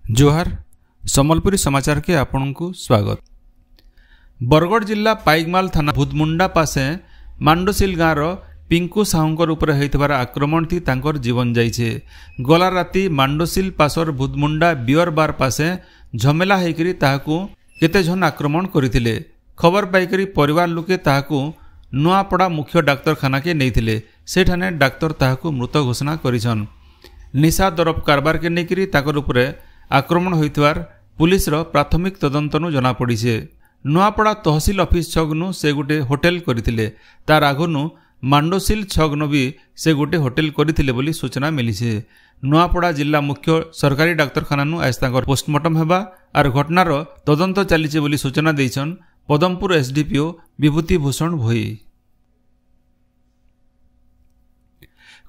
जोहार सम्बलपुरी समाचार के आपनकु स्वागत। बरगढ़ जिला पाइकमाल थाना भूतमुंडा पासे मांडोसिल गाँवर पिंकू साहुंकर उपर होइतबार आक्रमण थी तांकर जीवन जाइछे। गला राती मांडोसिल पासर भूतमुंडा बियर बार पासे झमेला होइकरी ताहाकू केते जन आक्रमण करिथिले। खबर पाइकरी परिवार लोके ताहाकू नुआपड़ा मुख्य डाक्तरखाना के नैथिले। सेठाने डाक्तर ताहाकू मृत घोषणा करिछन। निशा दरब कारबार के नेकरी ताकर उपरे आक्रमण होइतबार पुलिस रो प्राथमिक तदंतनु जना पड़ीछे। नुआपड़ा तहसील ऑफिस छगनु से गोटे होटेल करिथिले। तार आगनु मांडोसिल छगनु भी से गोटे होटेल करिथिले बोली सूचना मिलिछे। नुआपड़ा जिला मुख्य सरकारी डाक्तरखानानु आज तांकर पोस्टमार्टम हेबा आर घटनार तदंत चलीचे बोली सूचना देइछन पदमपुर एसडीपीओ विभूति भूषण भोई।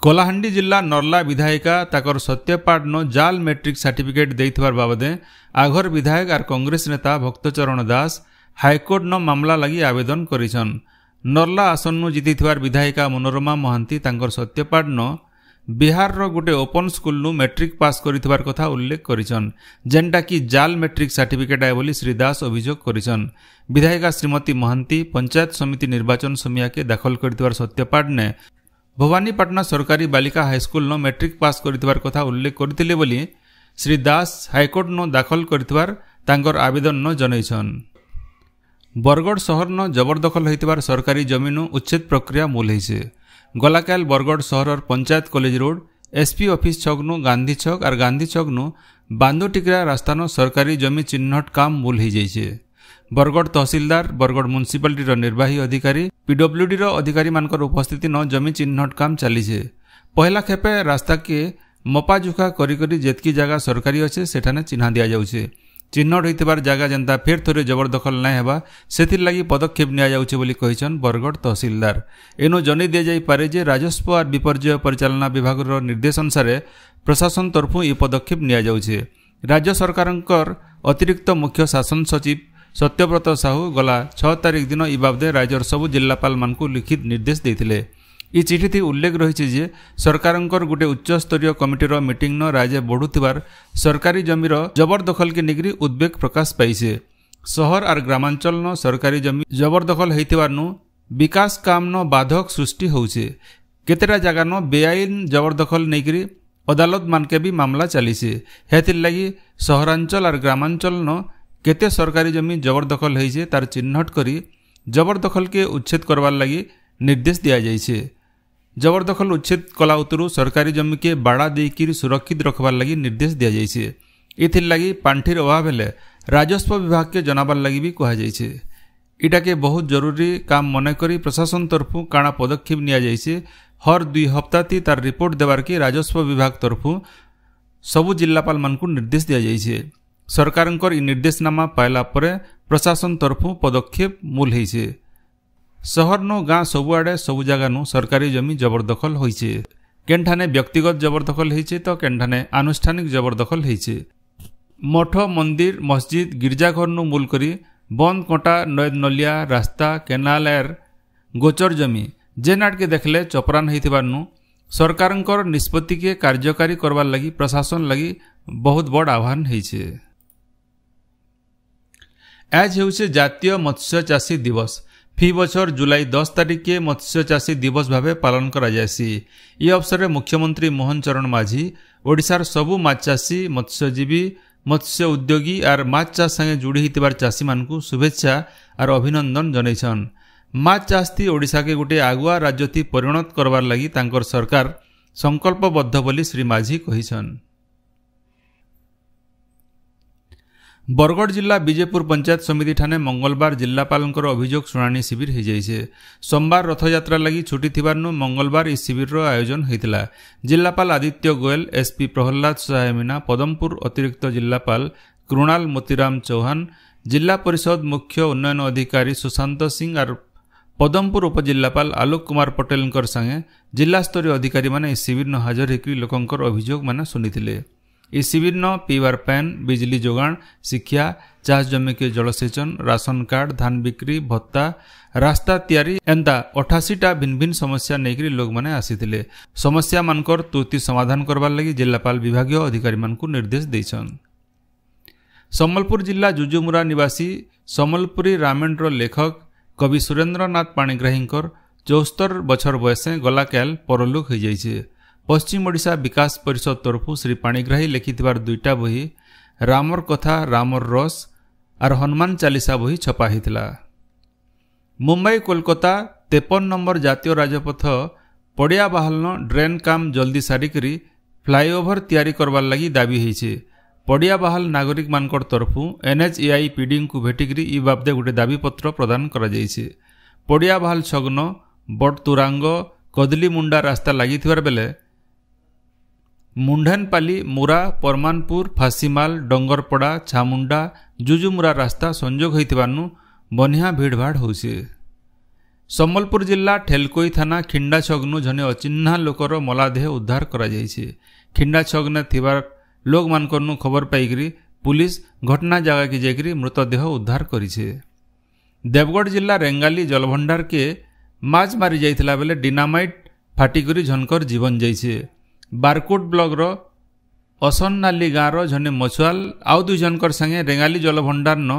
कलाहांडी जिला नर्ला विधायिका ताकर सत्यपाठन जाल मैट्रिक सर्टिफिकेट देइथबार बाबदे आघर विधायक आर कांग्रेस नेता भक्तचरण दास हाईकोर्ट न मामला लगी आवेदन करिछन। नर्ला आसन्नु जीतिथबार विधायिका मनोरमा महांती तांकर सत्यपाठन बिहार रो गोटे ओपन स्कूल नु मैट्रिक पास करिथबार कथा उल्लेख करिछन, जेनटा कि जाल मैट्रिक सर्टिफिकेट आए बोली श्री दास अभियोग करिछन। विधायिका श्रीमती महांती पंचायत समिति निर्वाचन समिया के दाखल करिथबार सत्यपाठ ने भवानीपाटना सरकारी बालिका हाईस्कूल न मैट्रिक पास करिथबार कथा उल्लेख करथिले बोली श्री दास हाईकोर्ट न दाखल करिथबार तांकर आवेदन न जनैछन। बरगढ़ शहर न जबरदखल होइतबार सरकारी जमीन उच्छेद प्रक्रिया मूल होइछे। गलाकाल बरगढ़ शहर panchayat college road SP office छकनु गांधी छक और गांधी छकनु बांदोटिकरा रास्ता न सरकारी जमी चिन्हट काम मूल हो जाइछे। बरगढ़ तहसीलदार बरगढ़ म्युनिसिपालिटी निर्वाही अधिकारी पीडब्ल्यूडी अधिकारी मानकर उपस्थिति न जमी चिन्हट काम चलीछे। पहला खेपे रास्ता के मपाजुखा करी जेतकी जगह सरकारी अच्छे सेठाने चिन्हा दिया जाउछे। चिन्हट होइतबार जगह जनता फेर थोरे जबरदखल नाय हेबा सेथिर लागि पदक्षेप निया जाउछे बोली कहिछन बरगढ़ तहसीलदार। एनो जनै दिया जाई पारे जे राजस्व और विपर्यय परिचालना विभाग निर्देश अनुसार प्रशासन तरफु ई पदक्षेप निया जाउछे। राज्य सरकारंकर अतिरिक्त मुख्य शासन सचिव सत्यव्रत साहू गला 6 तारिख दिन ई बाबदे राज्यर सबु जिलापाल मानकु लिखित निर्देश देथिले। ई चिठी थी उल्लेख रही जे सरकारंकर गोटे उच्च स्तरीय कमिटीर मीटिंग न राज्य बढ़ुथिबार सरकारी जमीर जबरदखल के निगरी उद्वेग प्रकाश पाइछे। शहर और ग्रामांचल न सरकारी जमी जबरदखल होइथिबार नु विकास काम न बाधक सृष्टि होउछे। केतेटा जगह न बेआईन जबरदखल नेकरी अदालत मानके भी मामला चलीछे। हेतिर लागि शहरांचल और ग्रामांचल न केते सरकारी जमी जबरदखल होइछे तार चिन्हट करी जबरदखल के उच्छेद करवार लगी निर्देश दिया जाइछे। जबरदखल उच्छेद कला उतरु सरकारी जमी के बाड़ा देकी सुरक्षित रखबार लगी निर्देश दिया जाइछे। एथिर लगी पांठिर अभाव हेले राजस्व विभाग के जनाबार लगी भी कहा जाइछे। इटा के बहुत जरूरी काम मने करी प्रशासन तरफु काना पदक्षेप निया जाइछे। हर 2 हफ्ता ती तार रिपोर्ट देवार के राजस्व विभाग तरफु सबु जिलापाल मानकु निर्देश दिया जाइछे। सरकारंकर ई निर्देशनामा पाइला परे प्रशासन तरफु पदक्षेप मूल होइछे। शहर नो गाँ सबुआड़े सबु जगह नु सरकारी जमी जबरदखल होइछे। केनठाने व्यक्तिगत जबरदखल होइछे तो केनठाने आनुष्ठानिक जबरदखल होइछे। मठ मंदिर मस्जिद गिरजाघर नु मूल करी बंद कोटा नद नलिया रास्ता केनाल एर गोचर जमी जेनाट के देखले चपरान होइथिबार नु सरकारंकर निष्पत्ति के कार्यकारी करवार लगी प्रशासन लगी बहुत बड़ आह्वान होइछे। आज हेउछे जातीय मत्स्य चाषी दिवस। फी बछर जुलाई 10 तारिख के मत्स्य चाषी दिवस भावे पालन करा जायसी। ई अवसर में मुख्यमंत्री मोहन चरण माझी ओडिशार सबु माछ चाषी मत्स्यजीवी मत्स्य उद्योगी और माछ चाष संगे जोड़ी हितबार चाषी मानकु शुभेच्छा और अभिनंदन जनैछन। माछ चाष थी ओडिशा के गोटे आगुआ राज्य थी परिणत करवार लगी तांकर सरकार संकल्पबद्ध बोली श्री माझी कहिछन। बरगढ़ जिला विजयपुर पंचायत समिति ठाने मंगलवार जिलापालंकर अभियोग शुणाणी शिविर हो जाइछे। सोमवार रथयात्रा लगी छुट्टी थिबार नु मंगलवार इस शिविर रो आयोजन होइतिला। जिलापाल आदित्य गोयल एसपी प्रहलाद सहाय मीना पदमपुर अतिरिक्त जिलापाल कृणाल मोतीराम चौहान जिला परिषद मुख्य उन्नयन अधिकारी सुशांत सिंह और पदमपुर उपजिलापाल आलोक कुमार पटेल संगे जिला स्तरीय अधिकारी माने इस शिविर न हाजर होकर लोकंकर अभियोग माने सुनिथिले। इस शिविर न पीवार पैन बिजली जोगाण शिक्षा चाष जमी के जलसेचन राशन कार्ड धान बिक्री भत्ता रास्ता तैयारी एंता 88टा भिन्न भिन्न समस्या नेकरी लोग माने आसीथिले। समस्या मानकर तुरंत समाधान करबार लगी जिलापाल विभागीय अधिकारी मानकु निर्देश दैछन। ସମ୍ବଲପୁର ଜିଲ୍ଲା ଜୁଜୁମୁରା ନିବାସୀ ସମ୍ବଲପୁରୀ ରାମାୟଣର ଲେଖକ କବି ସୁରେନ୍ଦ୍ରନାଥ ପାଣିଗ୍ରାହୀଙ୍କର 74 ବছର ବୟସେ ଗଲାକାଲ ପରଲୋକ ହୋଇଯାଇଛି। ପଶ୍ଚିମ ଓଡ଼ିଶା ବିକାଶ ପରିଷଦ ତରଫରୁ ଶ୍ରୀ ପାଣିଗ୍ରାହୀ ଲେଖିଥିବାର 2ଟା ବହି ରାମର କଥା ରାମର ରସ ଆର ହନୁମାନ ଚାଲିସା ବହି ଛପା ହୋଇଥିଲା। ମୁମ୍ବାଇ କୋଲକାତା 53 ନମ୍ବର ଜାତୀୟ ରାଜପଥ ପଡ଼ିଆ ବାହାଲନ ଡ୍ରେନ୍ କାମ ଜଲ୍ଦି ସାରିକରି ଫ୍ଲାଏଓଭର ତିଆରି କରବାର ଲାଗି ଦାବି ହୋଇଛି। ପଡ଼ିଆ ବାହାଲ ନାଗରିକମାନଙ୍କର ତରଫରୁ NHAIPDଙ୍କୁ ଭେଟିକରି ଇ ବାବଦେ ଗୋଟିଏ ଦାବିପତ୍ର ପ୍ରଦାନ କରାଯାଇଛି। ପଡ଼ିଆ ବାହାଲ ଛଗ୍ନ ବଡ଼ତୁରାଙ୍ଗ କଦଲିମୁଣ୍ଡା ରାସ୍ତା ଲାଗିଥିବାର ବେଲେ ମୁଣ୍ଡେନପାଲି ମୁରା ପରମାନପୁର ଫାସିମାଲ ଡଙ୍ଗରପଡ଼ା ଛାମୁଣ୍ଡା ଜୁଜୁମୁରା ରାସ୍ତା ସଂଯୋଗ ହୋଇଥିବାରୁ ବନ୍ୟା ଭିଡ଼ଭାଡ଼ ହେଉଛି। ସମ୍ବଲପୁର ଜିଲ୍ଲା ଠେଲକୋଇ ଥାନା ଖିଣ୍ଡା ଛଗ୍ନୁ ଜଣେ ଅଚିହ୍ନା ଲୋକର ମଲାଦେହ ଉଦ୍ଧାର କରାଯାଇଛି। ଖିଣ୍ଡା ଛଗ୍ନେ ଥିବା ଲୋକମାନଙ୍କନୁ ଖବର ପାଇକରି ପୁଲିସ ଘଟଣା ଜାଗାକେ ଯାଇକରି ମୃତଦେହ ଉଦ୍ଧାର କରିছে। ଦେବଗଡ଼ ଜିଲ୍ଲା ରେଙ୍ଗାଲି ଜଳଭଣ୍ଡାରକେ ମାଛ ମାରି ଯାଇଥିଲା ବେଲେ ଡିନାମାଇଟ୍ ଫାଟିକରି ଝନକର ଜୀବନ ଯାଇছে। ବାରକୋଟ ବ୍ଲକର ଅସନନାଲି ଗାଁର ଜଣେ ମଛୁଆଲ ଆଉ 2 ଜଣଙ୍କର ସାଙ୍ଗେ ରେଙ୍ଗାଲି ଜଳଭଣ୍ଡାରନ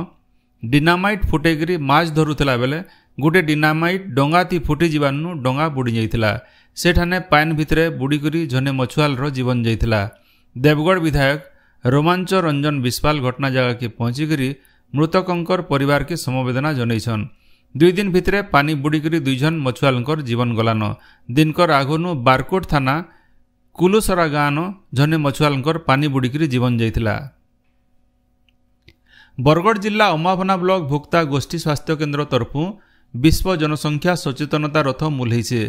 ଡିନାମାଇଟ୍ ଫୁଟେଇକରି ମାଛ ଧରୁଥିଲା ବେଲେ ଗୋଟିଏ ଡିନାମାଇଟ୍ ଡଙ୍ଗାତି ଫୁଟି ଯିବାନୁ ଡଙ୍ଗା ବୁଡ଼ି ଯାଇଥିଲା। ସେଠାନେ ପାନ ଭିତରେ ବୁଡ଼ିକରି ଜଣେ ମଛୁଆଲର ଜୀବନ ଯାଇଥିଲା। ଦେବଗଡ଼ ବିଧାୟକ ରୋମାଞ୍ଚ ରଞ୍ଜନ ବିଶ୍ୱାଲ ଘଟଣା ଜାଗାକେ ପହଞ୍ଚିକରି ମୃତକଙ୍କର ପରିବାରକେ ସମବେଦନା ଜଣାଇଛନ୍। 2 ଦିନ ଭିତରେ ପାନି ବୁଡ଼ିକରି 2 ଜଣ ମଛୁଆଲଙ୍କର ଜୀବନ ଗଲାନ। ଦିନକର ଆଗନୁ ବାରକୋଟ ଥାନା କୁଲୁସରା ଗାଁନ ଜଣେ ମଛୁଆଲଙ୍କର ପାନି ବୁଡ଼ିକରି ଜୀବନ ଯାଇଥିଲା। ବରଗଡ଼ ଜିଲ୍ଲା ଅମାଭନା ବ୍ଲକ ଭୋକ୍ତା ଗୋଷ୍ଠୀ ସ୍ୱାସ୍ଥ୍ୟ କେନ୍ଦ୍ର ତରଫରୁ ବିଶ୍ୱ ଜନସଂଖ୍ୟା ସଚେତନତା ରଥ ମୁଲେଇছে।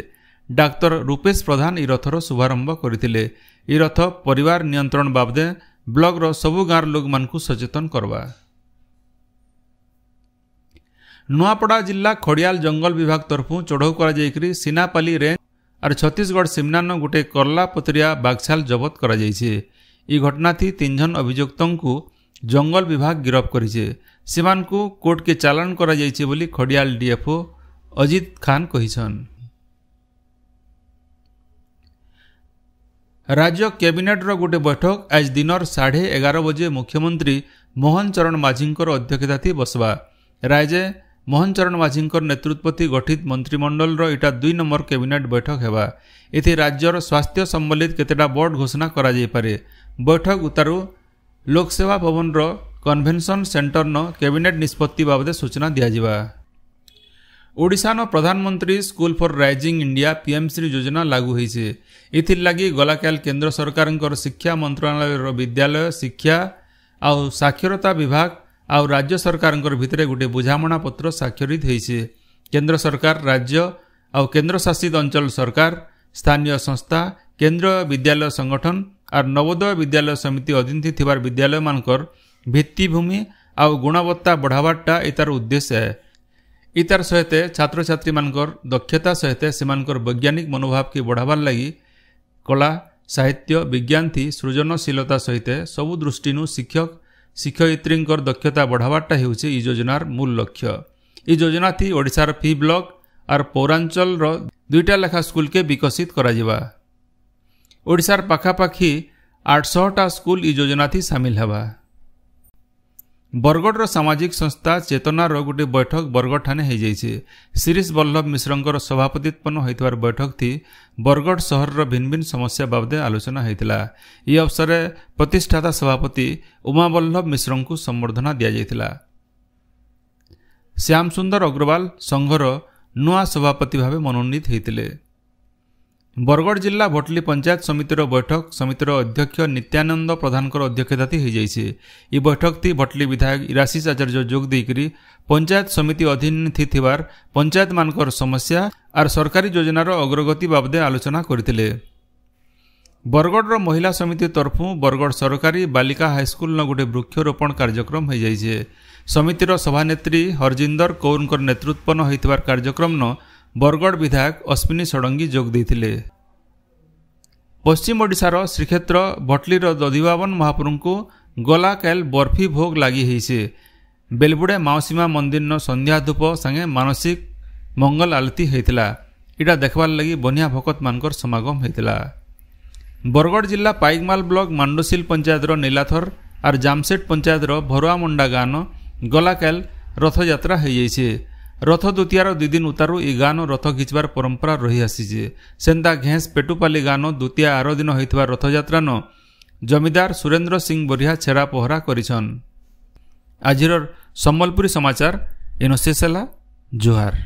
ଡାକ୍ତର ରୂପେଶ ପ୍ରଧାନ ଏହି ରଥର ଶୁଭାରମ୍ଭ କରିଥିଲେ। ଏହି ରଥ ପରିବାର ନିୟନ୍ତ୍ରଣ ବାବଦେ ବ୍ଲକର ସବୁ ଗାଁର ଲୋକମାନଙ୍କୁ ସଚେତନ କରବା। ନୂଆପଡ଼ା ଜିଲ୍ଲା ଖଡ଼ିଆଲ ଜଙ୍ଗଲ ବିଭାଗ ତରଫରୁ ଚଢ଼ଉ କରାଯାଇକରି ସିନାପାଲି ରେଞ୍ଜ ଆର୍ ଛତିଶଗଡ଼ ସିମନାନ ଗୋଟିଏ କରଲା ପତରିଆ ବାଘଛାଲ ଜବତ କରାଯାଇଛି। ଏହି ଘଟଣାଥି 3 ଜଣ ଅଭିଯୁକ୍ତଙ୍କୁ ଜଙ୍ଗଲ ବିଭାଗ ଗିରଫ କରିছে। ସେମାନଙ୍କୁ କୋର୍ଟକେ ଚାଲାଣ କରାଯାଇଛି ବୋଲି ଖଡ଼ିଆଲ DFO ଅଜିତ ଖାନ କହିଛନ୍। ରାଜ୍ୟ କ୍ୟାବିନେଟ୍ର ଗୋଟିଏ ବୈଠକ ଆଜି ଦିନର 11:30 ବଜେ ମୁଖ୍ୟମନ୍ତ୍ରୀ ମୋହନ ଚରଣ ମାଝୀଙ୍କର ଅଧ୍ୟକ୍ଷତାଥି ବସବା। ରାଜ୍ୟ ମୋହନ ଚରଣ ମାଝୀଙ୍କର ନେତୃତ୍ୱଥି ଗଠିତ ମନ୍ତ୍ରିମଣ୍ଡଳର ଏଇଟା 2 ନମ୍ବର କ୍ୟାବିନେଟ୍ ବୈଠକ ହେବା। ଏଥି ରାଜ୍ୟର ସ୍ୱାସ୍ଥ୍ୟ ସମ୍ବଳିତ କେତେଟା ବଡ଼ ଘୋଷଣା କରାଯାଇପାରେ। ବୈଠକ ଉତ୍ତାରୁ ଲୋକସେବା ଭବନର କନଭେନସନ ସେଣ୍ଟରନ କ୍ୟାବିନେଟ୍ ନିଷ୍ପତ୍ତି ବାବଦେ ସୂଚନା ଦିଆଯିବା। ଓଡ଼ିଶାନ ପ୍ରଧାନମନ୍ତ୍ରୀ ସ୍କୁଲ ଫର ରାଇଜିଂ ଇଣ୍ଡିଆ PMଶ୍ରୀ ଯୋଜନା ଲାଗୁ ହୋଇଛି। ଏଥିଲାଗି ଗଲାକାଲ କେନ୍ଦ୍ର ସରକାରଙ୍କର ଶିକ୍ଷା ମନ୍ତ୍ରଣାଳୟର ବିଦ୍ୟାଳୟ ଶିକ୍ଷା ଆଉ ସାକ୍ଷରତା ବିଭାଗ ଆଉ ରାଜ୍ୟ ସରକାରଙ୍କର ଭିତରେ ଗୋଟିଏ ବୁଝାମଣା ପତ୍ର ସ୍ୱାକ୍ଷରିତ ହୋଇଛି। କେନ୍ଦ୍ର ସରକାର ରାଜ୍ୟ ଆଉ କେନ୍ଦ୍ରଶାସିତ ଅଞ୍ଚଳ ସରକାର ସ୍ଥାନୀୟ ସଂସ୍ଥା କେନ୍ଦ୍ରୀୟ ବିଦ୍ୟାଳୟ ସଂଗଠନ ଆର୍ ନବୋଦୟ ବିଦ୍ୟାଳୟ ସମିତି ଅଧୀନ ଥିବାର ବିଦ୍ୟାଳୟମାନଙ୍କର ଭିତ୍ତିଭୂମି ଆଉ ଗୁଣବତ୍ତା ବଢ଼ାବାରଟା ଏତାର ଉଦ୍ଦେଶ୍ୟ है। इतार सहित छात्र छात्री मानकर दक्षता सहित सेमानकर वैज्ञानिक मनोभाव के बढ़ावार लगी कला साहित्य विज्ञान थी सृजनशीलता सहित सबु दृष्टिनु शिक्षक शिक्षयित्रींकर दक्षता बढ़ावारटा हेउछे ई योजनार मूल लक्ष्य। ई योजना थी ओडिशार फी ब्लॉक और पौरांचल 2टा लेखा स्कूल के विकसित करा जिबा। ओडिशार पाखापाखी 800टा स्कूल ई योजना थी सामिल हेबा। बरगढ़ सामाजिक संस्था चेतनार गोटे बैठक बरगढ़ ठाने हो जाइए। शिरीष बल्लभ मिश्रंकर सभापतित्व होइतवार बैठक थी बरगढ़ सहर भिन्न भिन्न समस्या बाबदे आलोचना होता। यह अवसर प्रतिष्ठाता सभापति उमा बल्लभ मिश्र को संबर्धना दि जाइथिला। श्याम सुंदर अग्रवाल संघर नुआ सभापति भाव मनोनीत होते। बरगढ़ जिला भटली पंचायत समितिर बैठक समितिर अध्यक्ष नित्यानंद प्रधानकर अध्यक्षता हो जाइए। यह बैठक थी भटली विधायक इराशीष आचार्य जोग देकरी पंचायत समिति अधीन थिथिवार पंचायत मानकर समस्या और सरकारी योजनार अग्रगति बाबदे आलोचना करथिले। बरगढ़ महिला समिति तरफु बरगढ़ सरकारी बालिका हाईस्कूल न गोटे वृक्षरोपण कार्यक्रम हो जाइए। समितिर सभानेत्री हरजिंदर कौरकर नेतृत्व होइतवार कार्यक्रम न बरगढ़ विधायक अश्विनी षडंगी जोग देथिले। पश्चिम ओडिशार श्रीक्षेत्र भटलीर दधिबावन महाप्रभु को गला काल बर्फी भोग लगी होइछे। बेलबुड़े माउसीमा मंदिर न संध्या धूप संगे मानसिक मंगल आलती होइतिला। इटा देखबार लगी बनिया भकत मानकर समागम होइतिला। बरगढ़ जिला पाइकमाल ब्लॉक मांडोसिल पंचायतर नीलाथर आर जामसेट पंचायतर भरुआमुंडा गान गलाकाल रथयात्रा हो जाइए। रथ द्वितीयार 2 दिन उतारू ई गान रथ घिचबार परंपरा रही आसीचे। सेंता घेस पेटुपाली गान द्वितीय आर दिन होइतबा रथयात्रान जमीदार सुरेंद्र सिंह बरिया छेरा पहरा करिछन। आजिर सम्बलपुरी समाचार एनो शेष होला। जोहार।